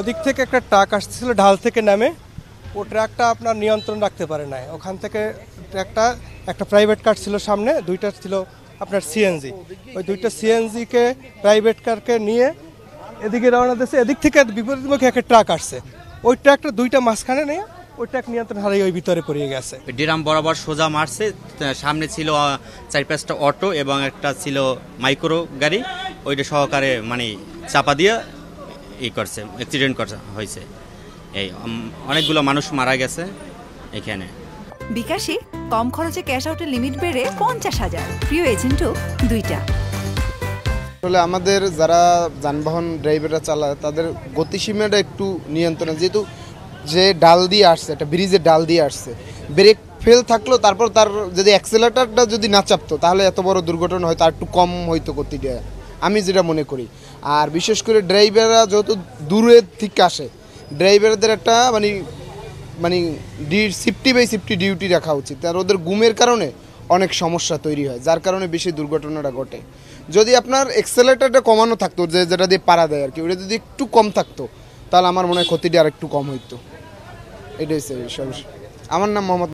ওদিক থেকে একটা ট্রাক আসছিল ঢাল থেকে নামে, ও ট্রাকটা আপনার নিয়ন্ত্রণ রাখতে পারে নাই। ওখান থেকে ট্রাকটা একটা প্রাইভেট কার ছিল সামনে, দুইটা ছিল আপনার সিএনজি। ওই দুইটা সিএনজিকে প্রাইভেট কারকে নিয়ে এদিকে রওনা দিয়েছে। এদিক থেকে বিপরীতমুখী একটা ট্রাক আসছে, ওই ট্রাকটা দুইটা মাঝখানে নিয়ে ওই ট্রাক নিয়ন্ত্রণ হারিয়ে ওই ভিতরে পড়ে গেছে। ডিরাম বরাবর সোজা মারছে, সামনে ছিল 4-5টা অটো এবং একটা ছিল মাইক্রো গাড়ি, ওইটা সহকারে মানে চাপা দিয়ে করছে, অ্যাক্সিডেন্ট হয়েছে। এই অনেকগুলো মানুষ মারা গেছে এখানে। বিকাশে কম খরচে ক্যাশ আউটের লিমিট বেড়ে 50,000, প্রিয় এজেন্টও 2টা। আসলে আমাদের যারা যানবাহন ড্রাইভাররা চালায় তাদের গতিসীমাটা একটু নিয়ন্ত্রণে, যেহেতু যে ডাল দিয়ে আসছে, একটা ব্রিজের ডাল দিয়ে আসছে, ব্রেক ফেল থাকলো, তারপর তার যদি অ্যাক্সেলেটারটা যদি না চাপতো তাহলে এত বড় দুর্ঘটনা হয়তো আর একটু কম হইতো গতিটা, আমি যেটা মনে করি। আর বিশেষ করে ড্রাইভাররা যেহেতু দূরের থেকে আসে, ড্রাইভারদের একটা মানে সেফটি বাই সেফটি ডিউটি রাখা উচিত। আর ওদের ঘুমের কারণে অনেক সমস্যা তৈরি হয়, যার কারণে বেশি দুর্ঘটনাটা ঘটে। যদি আপনার এক্সেলেটারটা কমানো থাকতো, যেটা দিয়ে পাড়া দেয় আর কি, ওটা যদি একটু কম থাকতো তাহলে আমার মনে হয় ক্ষতিটা আর একটু কম হইতো। এটাই স্যার সমস্যা। আমার নাম মোহাম্মদ